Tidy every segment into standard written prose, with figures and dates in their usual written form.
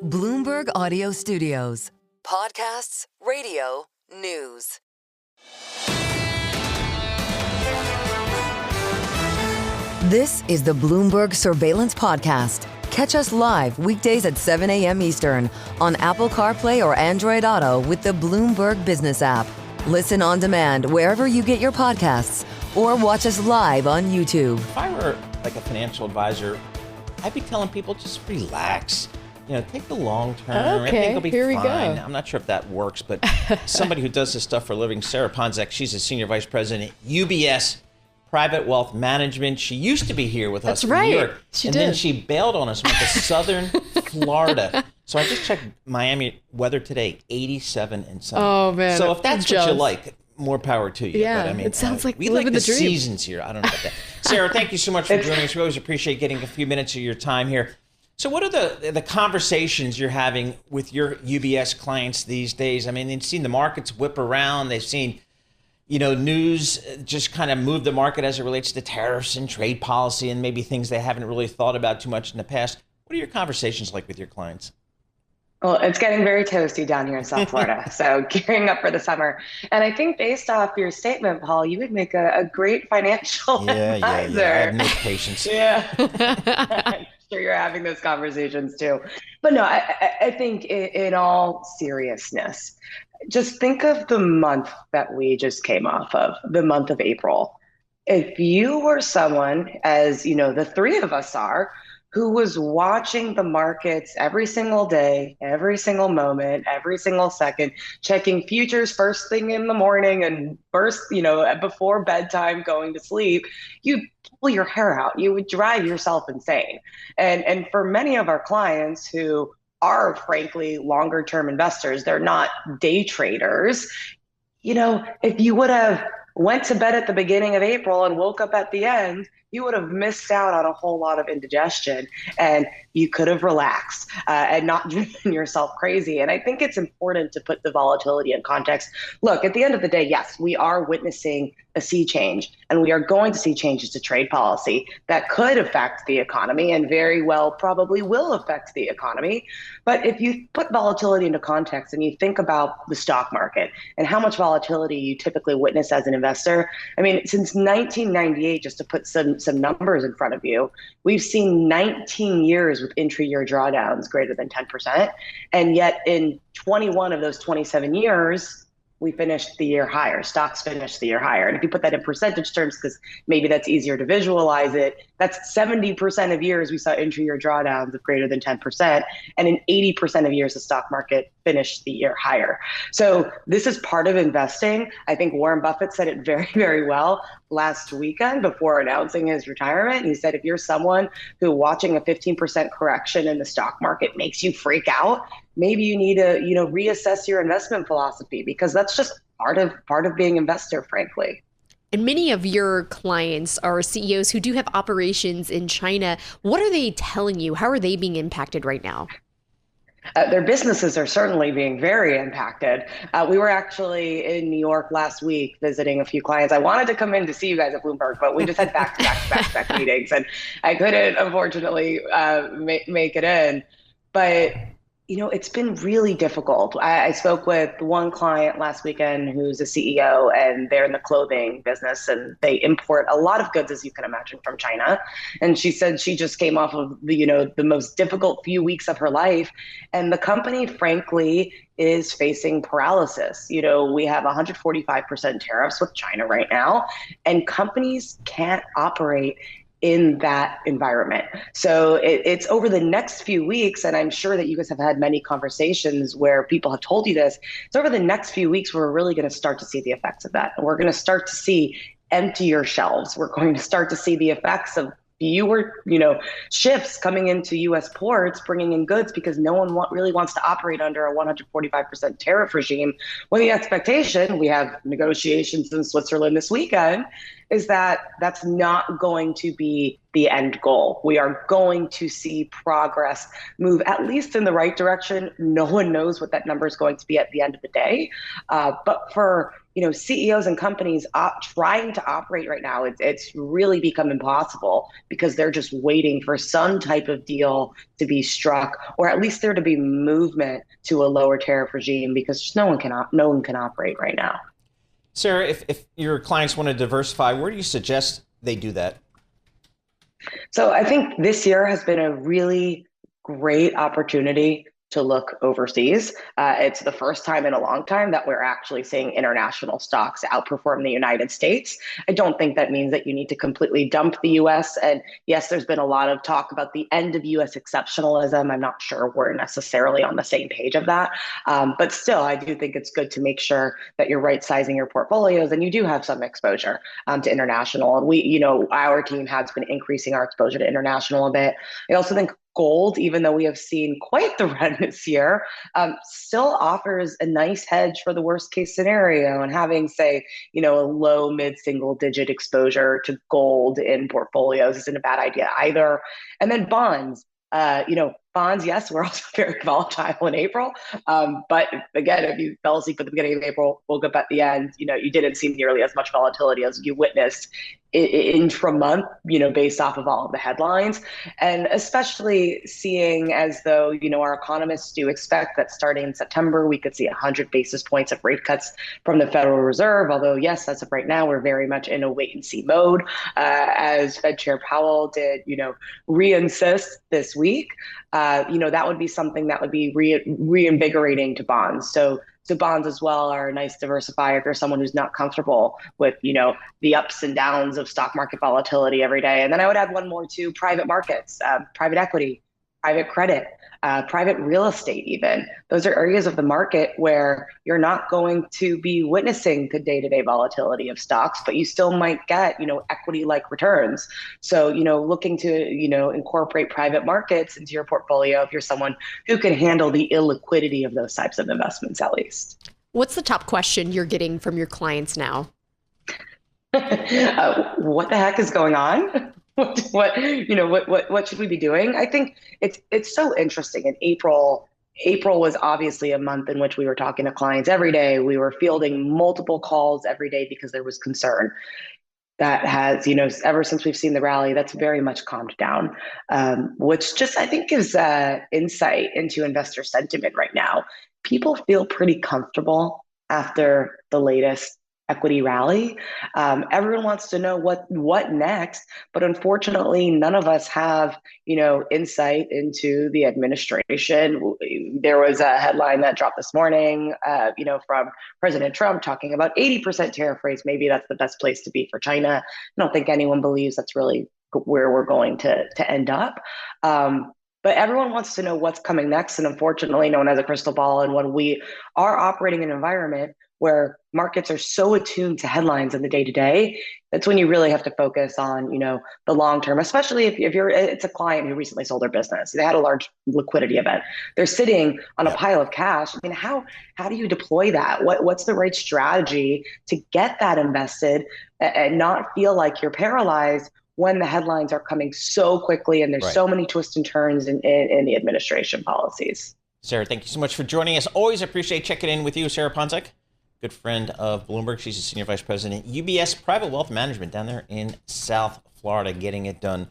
Bloomberg Audio Studios. Podcasts, radio, news. This is the Bloomberg Surveillance Podcast. Catch us live weekdays at 7 a.m. Eastern on Apple CarPlay or Android Auto with the Bloomberg Business app. Listen on demand wherever you get your podcasts or watch us live on YouTube. If I were like a financial advisor, I'd be telling people just relax. Take the long term. Okay, Everything will be here we fine. go. I'm not sure if that works, but somebody who does this stuff for a living, Sarah Ponczek, she's a senior vice president at UBS Private Wealth Management. She used to be here with us That's in right. New York. She and did. then she bailed on us and went to southern Florida. So I just checked Miami weather today, 87 and sunny. Oh, man. So if that's what Jealous. you like, more power to you. Yeah, but I mean, it sounds like we living like the the dream. seasons here. I don't know about that. Sarah, thank you so much for joining us. We always appreciate getting a few minutes of your time here. So what are the conversations you're having with your UBS clients these days? I mean, they've seen the markets whip around. They've seen, news just kind of move the market as it relates to tariffs and trade policy and maybe things they haven't really thought about too much in the past. What are your conversations like with your clients? Well, it's getting very toasty down here in South Florida, so gearing up for the summer. And I think based off your statement, Paul, you would make a great financial advisor. Yeah. I have no patience. Yeah. I'm sure you're having those conversations too. But no, I think in all seriousness, just think of the month that we just came off of, the month of April. If you were someone, as the three of us are, who was watching the markets every single day, every single moment, every single second, checking futures first thing in the morning and first, before bedtime, going to sleep, you'd pull your hair out. You would drive yourself insane. And for many of our clients who are frankly longer term investors, they're not day traders. If you would have went to bed at the beginning of April and woke up at the end, you would have missed out on a whole lot of indigestion, and you could have relaxed and not driven yourself crazy. And I think it's important to put the volatility in context. Look, at the end of the day, yes, we are witnessing a sea change, and we are going to see changes to trade policy that could affect the economy and very well probably will affect the economy. But if you put volatility into context and you think about the stock market and how much volatility you typically witness as an investor, I mean, since 1998, just to put some numbers in front of you, we've seen 19 years with intra-year drawdowns greater than 10%. And yet in 21 of those 27 years, we finished the year higher. Stocks finished the year higher. And if you put that in percentage terms, because maybe that's easier to visualize it, that's 70% of years we saw intra-year drawdowns of greater than 10%. And in 80% of years, the stock market finished the year higher. So this is part of investing. I think Warren Buffett said it very, very well last weekend before announcing his retirement. He said, if you're someone who watching a 15% correction in the stock market makes you freak out, maybe you need to, reassess your investment philosophy, because that's just part of being an investor, frankly. And many of your clients are CEOs who do have operations in China. What are they telling you? How are they being impacted right now? Their businesses are certainly being very impacted. We were actually in New York last week visiting a few clients. I wanted to come in to see you guys at Bloomberg, but we just had back-to-back meetings, and I couldn't, unfortunately, make it in. But it's been really difficult. I spoke with one client last weekend who's a CEO, and they're in the clothing business, and they import a lot of goods, as you can imagine, from China. And she said she just came off of the most difficult few weeks of her life. And the company, frankly, is facing paralysis. We have 145% tariffs with China right now, and companies can't operate in that environment. So it's over the next few weeks, and I'm sure that you guys have had many conversations where people have told you this, it's over the next few weeks where we're really going to start to see the effects of that. And we're going to start to see emptier shelves. We're going to start to see the effects of fewer, ships coming into U.S. ports, bringing in goods, because no one really wants to operate under a 145% tariff regime. When the expectation, we have negotiations in Switzerland this weekend, is that that's not going to be the end goal. We are going to see progress move at least in the right direction. No one knows what that number is going to be at the end of the day. But for CEOs and companies trying to operate right now, it's really become impossible because they're just waiting for some type of deal to be struck, or at least there to be movement to a lower tariff regime, because just no one can operate right now. Sarah, if your clients want to diversify, where do you suggest they do that? So I think this year has been a really great opportunity to look overseas. It's the first time in a long time that we're actually seeing international stocks outperform the United States. I don't think that means that you need to completely dump the US. And yes, there's been a lot of talk about the end of US exceptionalism. I'm not sure we're necessarily on the same page of that. But still, I do think it's good to make sure that you're right sizing your portfolios and you do have some exposure to international. And our team has been increasing our exposure to international a bit. I also think gold, even though we have seen quite the run this year, still offers a nice hedge for the worst case scenario. And having, say, a low mid-single digit exposure to gold in portfolios isn't a bad idea either. And then bonds. Bonds, yes, we're also very volatile in April. But again, if you fell asleep at the beginning of April, woke up at the end, you didn't see nearly as much volatility as you witnessed intra-month, based off of all of the headlines. And especially seeing as though, our economists do expect that starting in September, we could see 100 basis points of rate cuts from the Federal Reserve. Although, yes, as of right now, we're very much in a wait and see mode, as Fed Chair Powell did, re-insist this week. That would be something that would be reinvigorating to bonds. So bonds as well are a nice diversifier if you're someone who's not comfortable with, the ups and downs of stock market volatility every day. And then I would add one more to private markets, private equity, private credit, private real estate even. Those are areas of the market where you're not going to be witnessing the day-to-day volatility of stocks, but you still might get, equity-like returns. So, looking to, incorporate private markets into your portfolio if you're someone who can handle the illiquidity of those types of investments at least. What's the top question you're getting from your clients now? What the heck is going on? What should we be doing? I think it's so interesting. In April was obviously a month in which we were talking to clients every day. We were fielding multiple calls every day because there was concern. That has, ever since we've seen the rally, that's very much calmed down, which just, I think, gives insight into investor sentiment right now. People feel pretty comfortable after the latest equity rally. Everyone wants to know what next, but unfortunately, none of us have, insight into the administration. There was a headline that dropped this morning, from President Trump talking about 80% tariff rates. Maybe that's the best place to be for China. I don't think anyone believes that's really where we're going to end up. But everyone wants to know what's coming next. And unfortunately, no one has a crystal ball. And when we are operating in an environment where markets are so attuned to headlines in the day-to-day, that's when you really have to focus on, the long term, especially if it's a client who recently sold their business. They had a large liquidity event. They're sitting on a pile of cash. I mean, how do you deploy that? What's the right strategy to get that invested and not feel like you're paralyzed when the headlines are coming so quickly and there's so many twists and turns in the administration policies? Sarah, thank you so much for joining us. Always appreciate checking in with you, Sarah Ponczek. Good friend of Bloomberg. She's a senior vice president, UBS Private Wealth Management down there in South Florida, getting it done.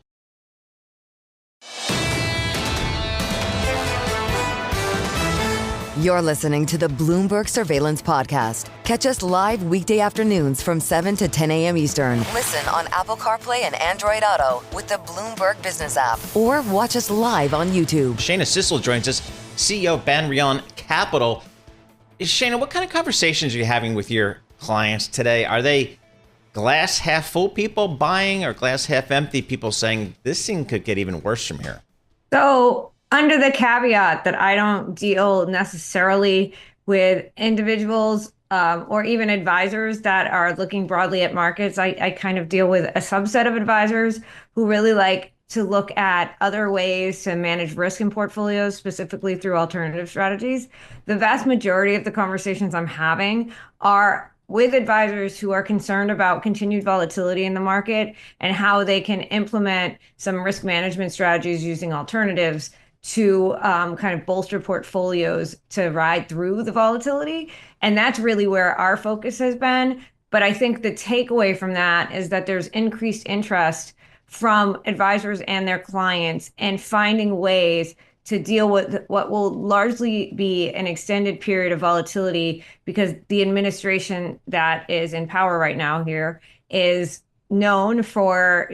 You're listening to the Bloomberg Surveillance Podcast. Catch us live weekday afternoons from 7 to 10 a.m. Eastern. Listen on Apple CarPlay and Android Auto with the Bloomberg Business app. Or watch us live on YouTube. Shana Sissel joins us, CEO of Banrion Capital. Shana, what kind of conversations are you having with your clients today? Are they glass half full people buying or glass half empty people saying this thing could get even worse from here? So under the caveat that I don't deal necessarily with individuals or even advisors that are looking broadly at markets, I kind of deal with a subset of advisors who really like to look at other ways to manage risk in portfolios, specifically through alternative strategies. The vast majority of the conversations I'm having are with advisors who are concerned about continued volatility in the market and how they can implement some risk management strategies using alternatives to kind of bolster portfolios to ride through the volatility. And that's really where our focus has been. But I think the takeaway from that is that there's increased interest from advisors and their clients in finding ways to deal with what will largely be an extended period of volatility, because the administration that is in power right now here is known for,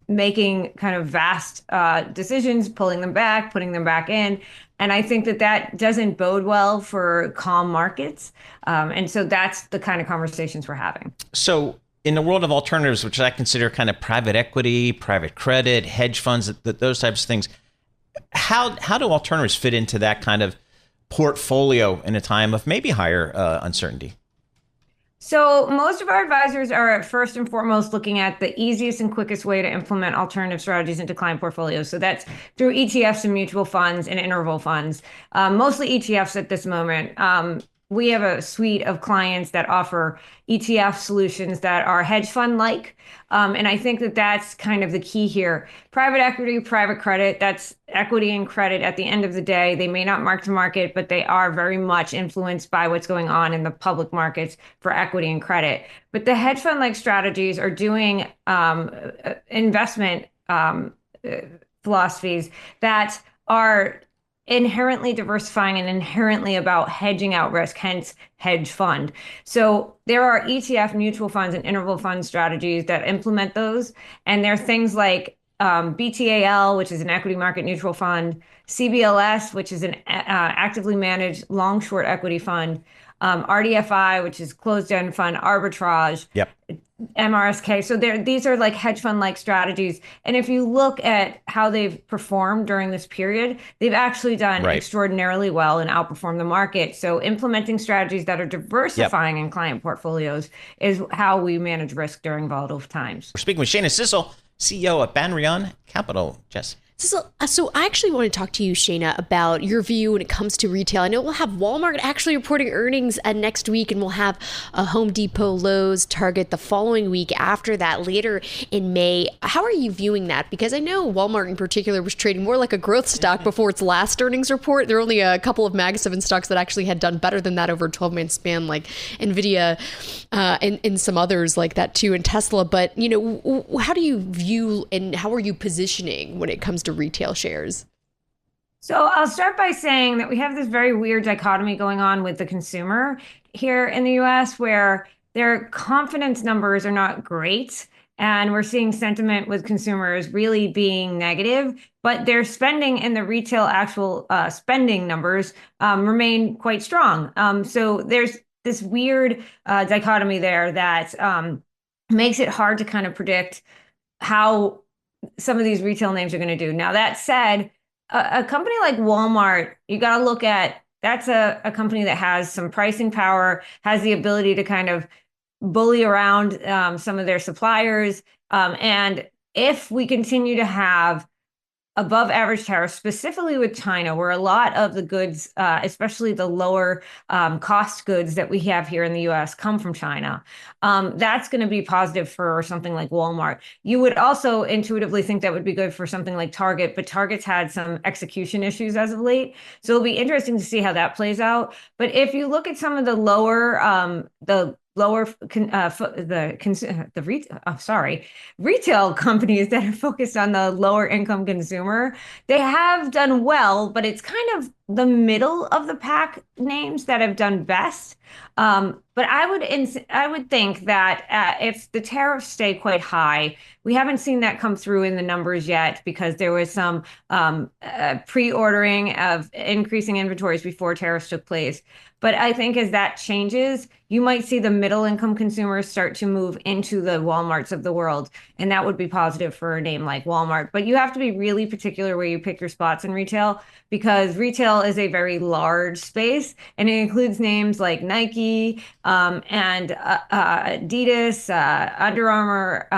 making kind of vast decisions, pulling them back, putting them back in. And I think that doesn't bode well for calm markets. And so that's the kind of conversations we're having. So in the world of alternatives, which I consider kind of private equity, private credit, hedge funds, those types of things, how do alternatives fit into that kind of portfolio in a time of maybe higher uncertainty? So most of our advisors are first and foremost looking at the easiest and quickest way to implement alternative strategies into client portfolios. So that's through ETFs and mutual funds and interval funds, mostly ETFs at this moment. We have a suite of clients that offer ETF solutions that are hedge fund-like. And I think that's kind of the key here. Private equity, private credit, that's equity and credit at the end of the day. They may not mark to market, but they are very much influenced by what's going on in the public markets for equity and credit. But the hedge fund-like strategies are doing investment philosophies that are inherently diversifying and inherently about hedging out risk, hence hedge fund. So there are ETF mutual funds and interval fund strategies that implement those. And there are things like BTAL, which is an equity market neutral fund, CBLS, which is an actively managed long short equity fund, RDFI, which is closed-end fund arbitrage. Yep. MRSK. So these are like hedge fund-like strategies. And if you look at how they've performed during this period, they've actually done extraordinarily well and outperformed the market. So implementing strategies that are diversifying in client portfolios is how we manage risk during volatile times. We're speaking with Shana Sissel, CEO at Banrion Capital. Jess. So I actually want to talk to you, Shana, about your view when it comes to retail. I know we'll have Walmart actually reporting earnings next week, and we'll have Home Depot, Lowe's, Target the following week after that, later in May. How are you viewing that? Because I know Walmart in particular was trading more like a growth stock before its last earnings report. There are only a couple of Mag 7 stocks that actually had done better than that over a 12-month span, like NVIDIA and some others like that too, and Tesla. But, how do you view and how are you positioning when it comes to retail shares? So I'll start by saying that we have this very weird dichotomy going on with the consumer here in the US, where their confidence numbers are not great. And we're seeing sentiment with consumers really being negative, but their spending in the retail actual spending numbers remain quite strong. So there's this weird dichotomy there that makes it hard to kind of predict how some of these retail names are going to do. Now, that said, a company like Walmart, you got to look at, that's a company that has some pricing power, has the ability to kind of bully around some of their suppliers. And if we continue to have above average tariffs, specifically with China, where a lot of the goods, especially the lower cost goods that we have here in the US come from China, that's going to be positive for something like Walmart. You would also intuitively think that would be good for something like Target, but Target's had some execution issues as of late. So it'll be interesting to see how that plays out. But if you look at some of the retail companies that are focused on the lower income consumer, they have done well, but it's kind of the middle of the pack names that have done best. But I would think that if the tariffs stay quite high, we haven't seen that come through in the numbers yet because there was some pre-ordering of increasing inventories before tariffs took place. But I think as that changes, you might see the middle income consumers start to move into the Walmarts of the world. And that would be positive for a name like Walmart. But you have to be really particular where you pick your spots in retail, because retail is a very large space and it includes names like Nike and Adidas, Under Armour,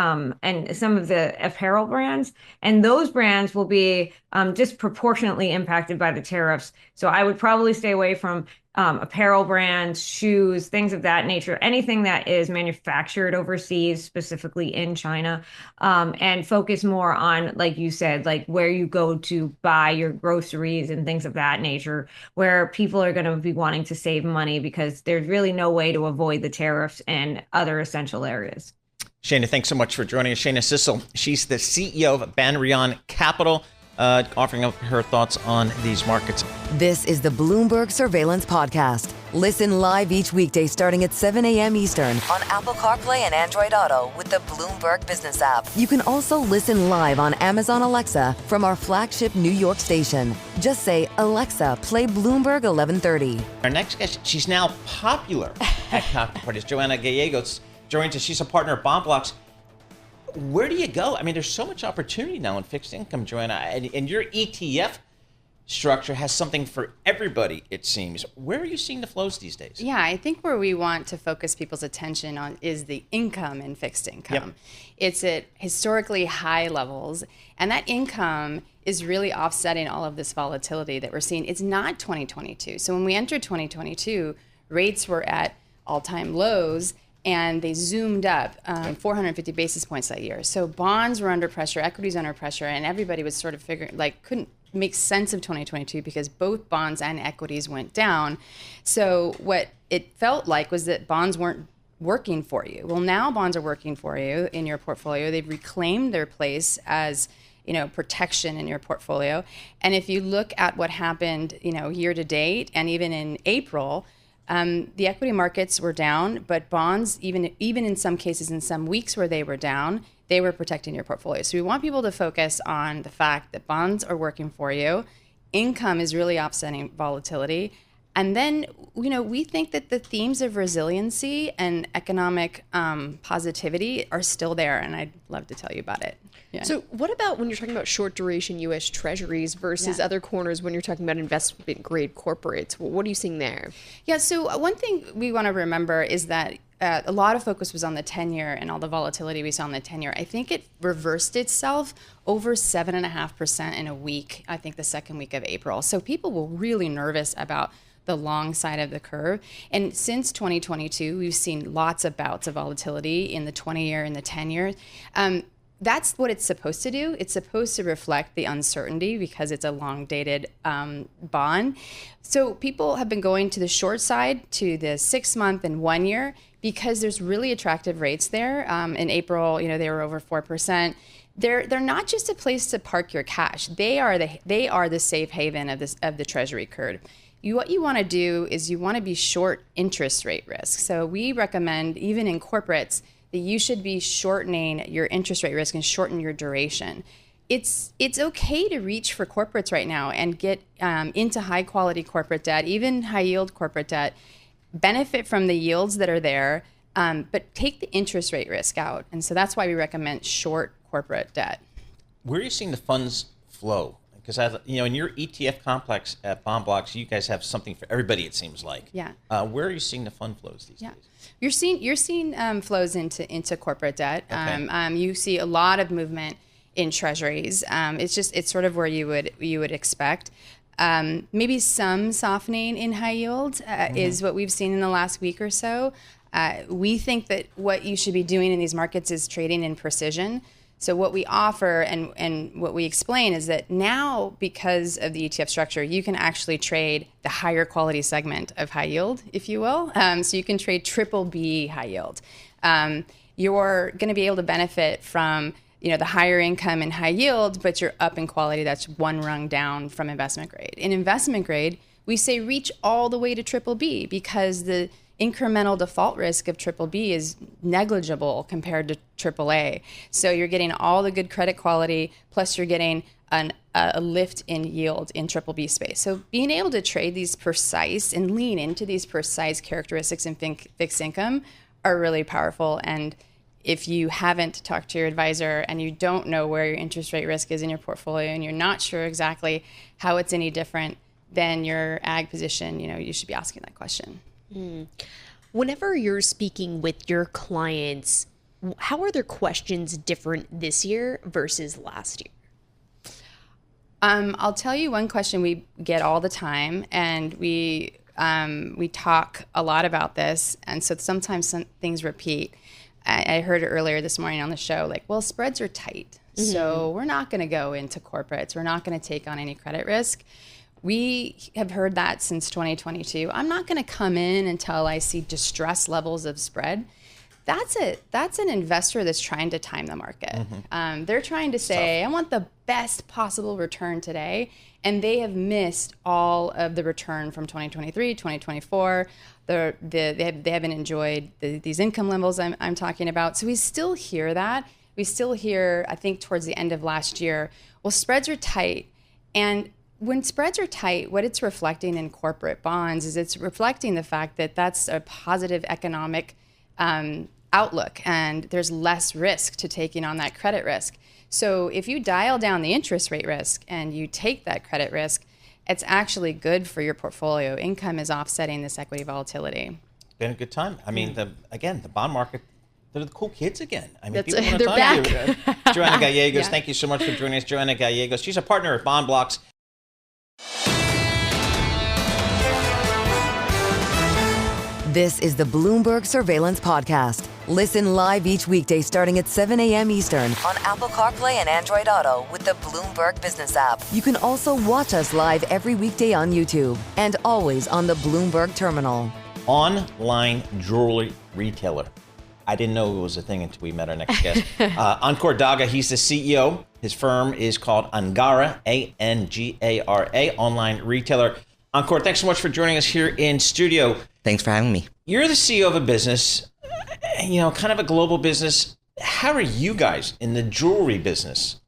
and some of the apparel brands. And those brands will be disproportionately impacted by the tariffs. So I would probably stay away from apparel brands, shoes, things of that nature, anything that is manufactured overseas, specifically in China, and focus more on, like you said, like where you go to buy your groceries and things of that nature, where people are going to be wanting to save money because there's really no way to avoid the tariffs and other essential areas. Shana, thanks so much for joining us. Shana Sissel, she's the CEO of Banrion Capital, offering up her thoughts on these markets. This is the Bloomberg Surveillance Podcast. Listen live each weekday starting at 7 a.m. Eastern on Apple CarPlay and Android Auto with the Bloomberg Business app. You can also listen live on Amazon Alexa from our flagship New York station. Just say, Alexa, play Bloomberg 1130. Our next guest, she's now popular at cocktail parties. Joanna Gallegos joins us. She's a partner at BondBloxx. Where do you go? I mean, there's so much opportunity now in fixed income, Joanna, and your ETF structure has something for everybody, it seems. Where are you seeing the flows these days? Yeah, I think where we want to focus people's attention on is the income in fixed income. Yep. It's at historically high levels, and that income is really offsetting all of this volatility that we're seeing. It's not 2022. So when we entered 2022, rates were at all-time lows, and they zoomed up 450 basis points that year. So bonds were under pressure, equities under pressure, and everybody was sort of figuring, like, couldn't make sense of 2022 because both bonds and equities went down. So what it felt like was that bonds weren't working for you. Well, now bonds are working for you in your portfolio. They've reclaimed their place as, you know, protection in your portfolio. And if you look at what happened, you know, year to date and even in April, the equity markets were down, but bonds, even in some cases, in some weeks where they were down, they were protecting your portfolio. So we want people to focus on the fact that bonds are working for you. Income is really offsetting volatility. And then, you know, we think that the themes of resiliency and economic positivity are still there, and I'd love to tell you about it. Yeah. So what about when you're talking about short duration U.S. Treasuries versus other corners when you're talking about investment grade corporates? What are you seeing there? Yeah, so one thing we want to remember is that a lot of focus was on the 10-year and all the volatility we saw on the 10-year. I think it reversed itself over 7.5% in a week, I think the second week of April. So people were really nervous about the long side of the curve. And since 2022, we've seen lots of bouts of volatility in the 20-year and the 10-year. That's what it's supposed to do. It's supposed to reflect the uncertainty because it's a long-dated bond. So people have been going to the short side, to the 6-month and 1 year, because there's really attractive rates there. In April, you know, they were over 4%. They're not just a place to park your cash. They are the safe haven of the Treasury curve. What you want to do is you want to be short interest rate risk. So we recommend, even in corporates, that you should be shortening your interest rate risk and shorten your duration. It's okay to reach for corporates right now and get into high quality corporate debt, even high yield corporate debt, benefit from the yields that are there, but take the interest rate risk out. And so that's why we recommend short corporate debt. Where are you seeing the funds flow? Because, you know, in your ETF complex at BondBloxx, you guys have something for everybody, it seems like. Yeah. Where are you seeing the fund flows these days? You're seeing flows into corporate debt. Okay. You see a lot of movement in treasuries. It's sort of where you would expect. Maybe some softening in high yield is what we've seen in the last week or so. We think that what you should be doing in these markets is trading in precision. So what we offer and what we explain is that now, because of the ETF structure, you can actually trade the higher quality segment of high yield, if you will. So you can trade BBB high yield. You're going to be able to benefit from, you know, the higher income and high yield, but you're up in quality. That's one rung down from investment grade. In investment grade, we say reach all the way to BBB because the incremental default risk of BBB is negligible compared to AAA. So you're getting all the good credit quality, plus you're getting a lift in yield in BBB space. So being able to trade these precise and lean into these precise characteristics in fixed income are really powerful. And if you haven't talked to your advisor and you don't know where your interest rate risk is in your portfolio and you're not sure exactly how it's any different than your ag position, you know, you should be asking that question. Whenever you're speaking with your clients, how are their questions different this year versus last year? I'll tell you one question we get all the time, and we talk a lot about this, and so sometimes some things repeat. I heard it earlier this morning on the show, like, well, spreads are tight, so we're not going to go into corporates. We're not going to take on any credit risk. We have heard that since 2022. I'm not going to come in until I see distress levels of spread. That's it. That's an investor that's trying to time the market. They're trying to say, I want the best possible return today. And they have missed all of the return from 2023, 2024. They haven't enjoyed these income levels I'm talking about. So we still hear that. We still hear, I think towards the end of last year, well, spreads are tight. And when spreads are tight, what it's reflecting in corporate bonds is it's reflecting the fact that that's a positive economic outlook, and there's less risk to taking on that credit risk. So if you dial down the interest rate risk and you take that credit risk, it's actually good for your portfolio. Income is offsetting this equity volatility. Been a good time. I mean, the bond market, they're the cool kids again. I mean, They're people want to talk to you. Joanna Gallegos, Yeah. thank you so much for joining us. Joanna Gallegos, she's a partner at BondBloxx. This is the Bloomberg Surveillance Podcast. Listen live each weekday starting at 7 a.m. Eastern on Apple CarPlay and Android Auto with the Bloomberg Business app. You can also watch us live every weekday on YouTube and always on the Bloomberg Terminal. Online jewelry retailer. I didn't know it was a thing until we met our next guest. Ankur Daga, he's the CEO. His firm is called Angara, Angara, online retailer. Ankur, thanks so much for joining us here in studio. Thanks for having me. You're the CEO of a business, kind of a global business. How are you guys in the jewelry business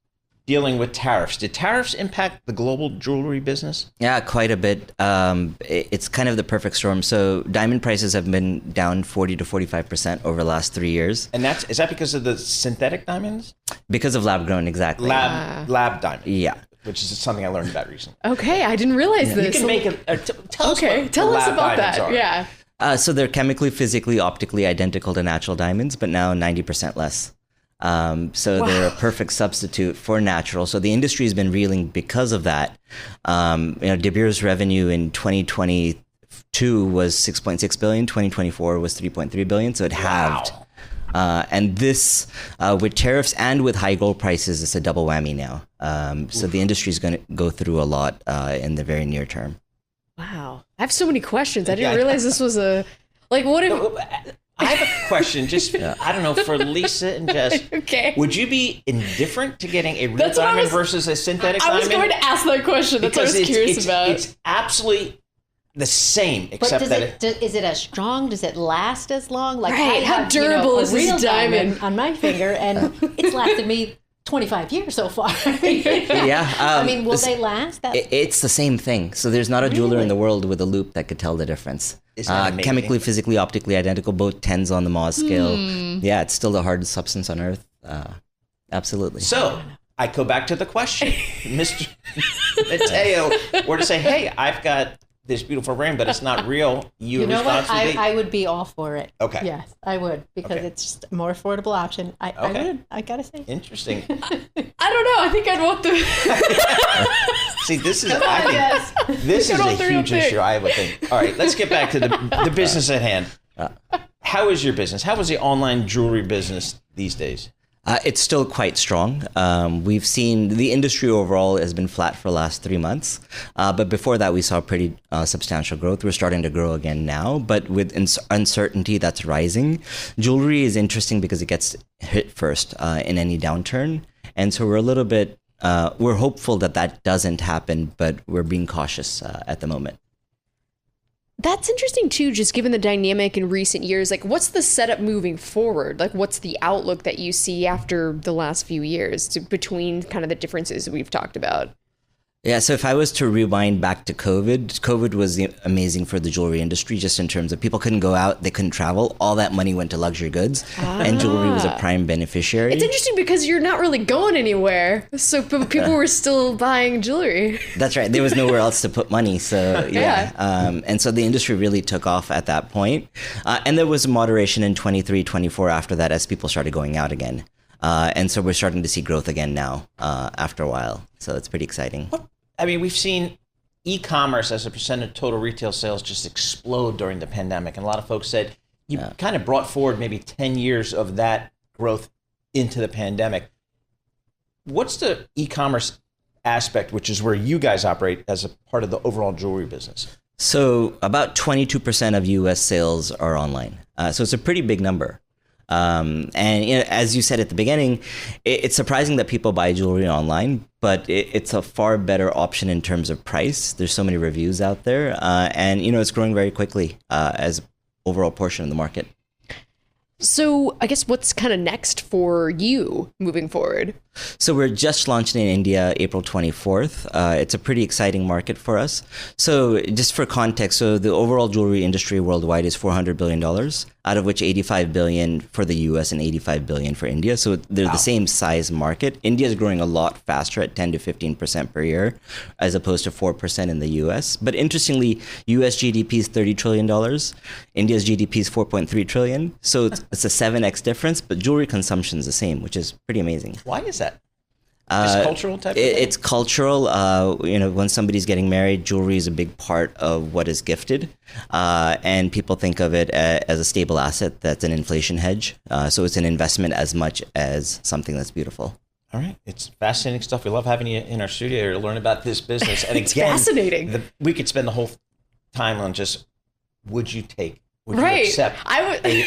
dealing with tariffs? Did tariffs impact the global jewelry business? Yeah, quite a bit. It's kind of the perfect storm. So diamond prices have been down 40 to 45% over the last 3 years. And is that because of the synthetic diamonds? Because of lab grown, exactly. Lab diamond. Yeah. Which is something I learned about recently. Okay, I didn't realize this. You can make it. Tell us what tell us lab about diamonds that. are. Yeah. So they're chemically, physically, optically identical to natural diamonds, but now 90% less. So they're a perfect substitute for natural. So the industry has been reeling because of that. De Beers revenue in 2022 was 6.6 billion. 2024 was 3.3 billion. So it halved. And this, with tariffs and with high gold prices, it's a double whammy now. So the industry is going to go through a lot in the very near term. Wow. I have so many questions. I didn't realize this was what if... I have a question, I don't know, for Lisa and Jess. Okay. Would you be indifferent to getting a real diamond versus a synthetic diamond? I was going to ask that question. That's what I was curious about. It's absolutely the same, except is it as strong? Does it last as long? Like right. How durable is this diamond on my finger? And it's lasted me 25 years so far. Yeah. I mean, will they last? It's the same thing. So there's not a jeweler in the world with a loop that could tell the difference. Chemically, physically, optically identical, both 10s on the Mohs scale. Yeah, it's still the hardest substance on Earth. Absolutely. So I go back to the question. Mr. Mateo were to say, hey, I've got this beautiful ring, but it's not real. You know what? I would be all for it. Okay. Yes, I would, because it's just a more affordable option. I would. I gotta say. Interesting. I don't know. I think I'd want the... See, this is a huge issue, I would think. All right, let's get back to the business at hand. How is your business? How is the online jewelry business these days? It's still quite strong. We've seen the industry overall has been flat for the last 3 months. But before that, we saw pretty substantial growth. We're starting to grow again now, but with uncertainty that's rising. Jewelry is interesting because it gets hit first in any downturn. And so we're a little bit, we're hopeful that doesn't happen, but we're being cautious at the moment. That's interesting too, just given the dynamic in recent years. Like, what's the setup moving forward? Like, what's the outlook that you see after the last few years between kind of the differences that we've talked about? Yeah, so if I was to rewind back to COVID was amazing for the jewelry industry, just in terms of people couldn't go out, they couldn't travel. All that money went to luxury goods, and jewelry was a prime beneficiary. It's interesting because you're not really going anywhere, so people were still buying jewelry. That's right. There was nowhere else to put money, so yeah. And so the industry really took off at that point. And there was a moderation in 23, 24 after that as people started going out again. And so we're starting to see growth again now after a while. So it's pretty exciting. I mean, we've seen e-commerce as a percent of total retail sales just explode during the pandemic. And a lot of folks said you kind of brought forward maybe 10 years of that growth into the pandemic. What's the e-commerce aspect, which is where you guys operate as a part of the overall jewelry business? So about 22% of US sales are online. So it's a pretty big number. And as you said at the beginning, it's surprising that people buy jewelry online, but it's a far better option in terms of price. There's so many reviews out there, and it's growing very quickly as overall portion of the market. So I guess what's kind of next for you moving forward? So we're just launching in India April 24th. It's a pretty exciting market for us. So just for context, so the overall jewelry industry worldwide is $400 billion, out of which $85 billion for the US and $85 billion for India. So they're the same size market. India is growing a lot faster at 10 to 15% per year, as opposed to 4% in the US. But interestingly, US GDP is $30 trillion. India's GDP is $4.3 trillion. So it's a 7x difference, but jewelry consumption is the same, which is pretty amazing. Why is that? Just cultural type of thing? It's cultural. When somebody's getting married, jewelry is a big part of what is gifted. And people think of it as a stable asset that's an inflation hedge. So it's an investment as much as something that's beautiful. All right. It's fascinating stuff. We love having you in our studio to learn about this business. And It's again, fascinating. We could spend the whole time on just, would you Right. you accept I would. a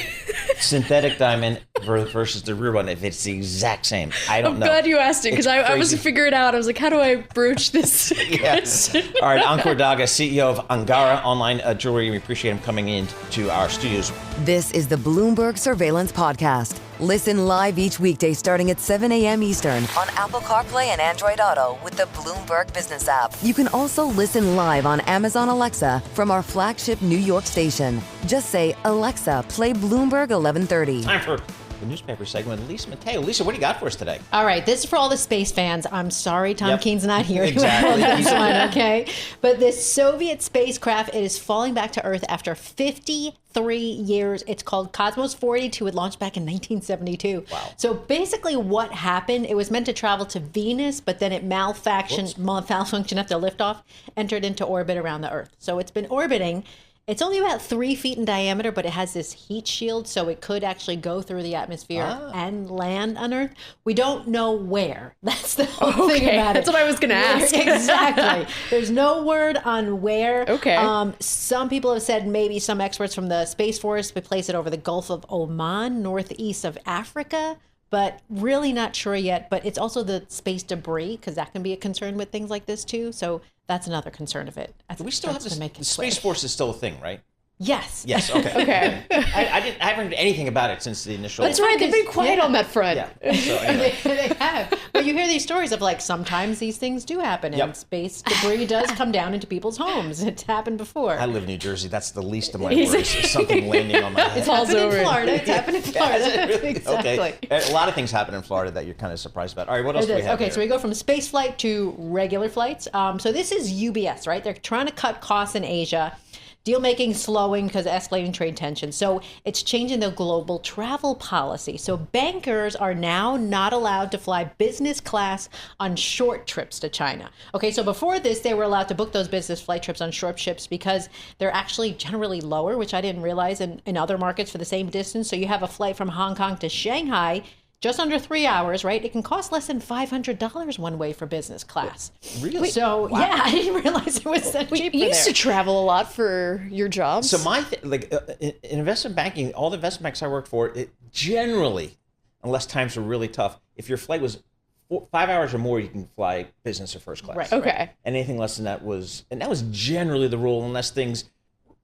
synthetic diamond versus the real one if it's the exact same? I don't know. I'm glad you asked it because It's I was crazy. figuring it out. I was like, how do I broach this question? All right, Ankur Daga, CEO of Angara Online Jewelry. We appreciate him coming in to our studios. This is the Bloomberg Surveillance Podcast. Listen live each weekday starting at 7 a.m. Eastern on Apple CarPlay and Android Auto with the Bloomberg Business app. You can also listen live on Amazon Alexa from our flagship New York station. Just say, Alexa, play Bloomberg 1130. Time for the newspaper segment with Lisa Mateo. Lisa, what do you got for us today? All right, this is for all the space fans. I'm sorry Tom Yep. Keene's not here. Exactly. On this one, okay? But this Soviet spacecraft, it is falling back to Earth after 53 years. It's called Cosmos 42. It launched back in 1972. Wow. So basically what happened, it was meant to travel to Venus, but then it malfunctioned after liftoff, entered into orbit around the Earth. So it's been orbiting. It's only about 3 feet in diameter, but it has this heat shield, so it could actually go through the atmosphere and land on Earth. We don't know where. That's the whole thing about it. That's what I was going to ask. Exactly. There's no word on where. Okay. Some people have said maybe some experts from the Space Force would place it over the Gulf of Oman, northeast of Africa, but really not sure yet. But it's also the space debris, because that can be a concern with things like this too. So that's another concern of it. Do we still have this? The Space Force is still a thing, right? Yes. Yes. Okay. Okay. I haven't heard anything about it since the initial. That's right. They've been quiet on that front. Yeah. So anyway. They have. But you hear these stories of like sometimes these things do happen and space debris does come down into people's homes. It's happened before. I live in New Jersey. That's the least of my worries. Is something landing on my head. It's happened in Florida. It's happened in Florida. Really? Exactly. Okay. A lot of things happen in Florida that you're kind of surprised about. All right, what else do we have Okay, here? so we go from space flight to regular flights. So this is UBS, right? They're trying to cut costs in Asia. Deal making slowing because of escalating trade tensions. So it's changing the global travel policy. So bankers are now not allowed to fly business class on short trips to China. Okay, so before this, they were allowed to book those business flight trips on short trips because they're actually generally lower, which I didn't realize in other markets for the same distance. So you have a flight from Hong Kong to Shanghai, just under 3 hours, right? It can cost less than $500 one way for business class. Really? So, yeah, I didn't realize it was that cheap. You used to travel a lot for your job. So in investment banking, all the investment banks I worked for, it generally, unless times were really tough, if your flight was 5 hours or more, you can fly business or first class. Right. Okay. And anything less than that was generally the rule, unless things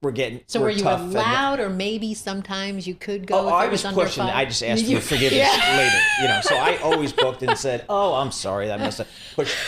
were getting So were you tough. allowed, or maybe sometimes you could go? Oh, if I it was under pushing. five? I just asked for forgiveness later. So I always booked and said, "Oh, I'm sorry, I must have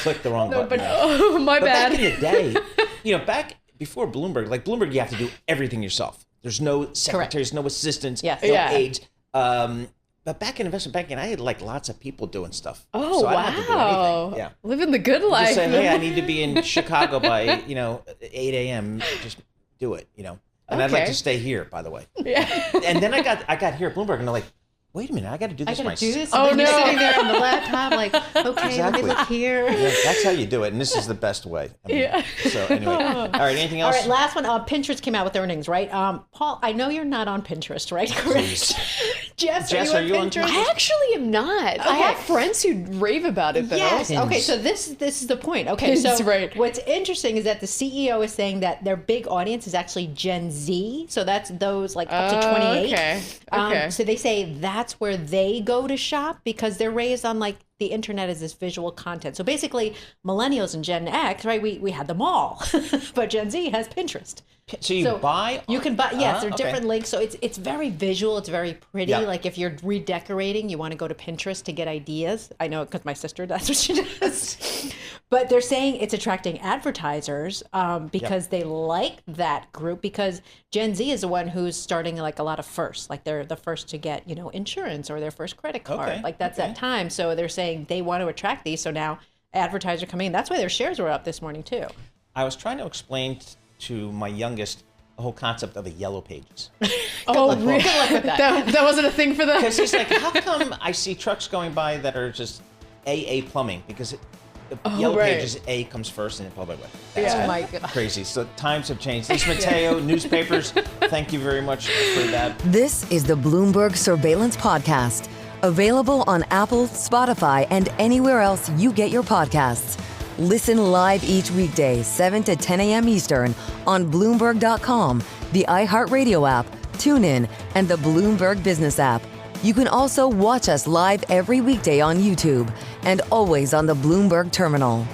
clicked the wrong button." But oh, my But bad. back in the day, back before Bloomberg, like Bloomberg, you have to do everything yourself. There's no secretaries, no assistants, Yes. no Yeah. aides. But back in investment banking, I had like lots of people doing stuff. Oh, so wow. I don't have to do anything. Yeah. Living the good life. Just say, hey, I need to be in Chicago by 8 a.m. Just do it. And I'd like Okay. to stay here, by the way. Yeah. And then I got here at Bloomberg, and they're like, wait a minute, I got to do I this gotta myself. do this. Oh no! You're sitting there on the laptop, like, okay, Exactly. let me look here. Yeah, that's how you do it, and this is the best way. I mean, so anyway, all right. Anything else? All right, last one. Pinterest came out with earnings, right? Paul, I know you're not on Pinterest, right? Correct. Jess, are you on Pinterest? I actually am not. I have friends who rave about it, though. Yes. Okay, so this is the point. Okay, so what's interesting is that the CEO is saying that their big audience is actually Gen Z. So that's those like up to 28. Okay. So they say that's where they go to shop because they're raised on like the internet is this visual content. So basically, millennials and Gen X, right? We had them all, but Gen Z has Pinterest. So you buy? You can buy. Yes, there are different links. So it's very visual. It's very pretty. Yeah. Like if you're redecorating, you want to go to Pinterest to get ideas. I know because my sister does what she does. But they're saying it's attracting advertisers because they like that group because Gen Z is the one who's starting like a lot of firsts. Like they're the first to get insurance or their first credit card. Like that's that time. So they're saying they want to attract these. So now advertisers are coming in. That's why their shares were up this morning too. I was trying to explain to my youngest the whole concept of the yellow pages. Really? That wasn't a thing for them? Because he's like, how come I see trucks going by that are just AA plumbing? Because the yellow pages, A comes first and blah, blah, blah. That's my God. Crazy. So times have changed. Lisa Mateo, newspapers, thank you very much for that. This is the Bloomberg Surveillance Podcast, available on Apple, Spotify, and anywhere else you get your podcasts. Listen live each weekday, 7 to 10 a.m. Eastern on Bloomberg.com, the iHeartRadio app, TuneIn, and the Bloomberg Business app. You can also watch us live every weekday on YouTube and always on the Bloomberg Terminal.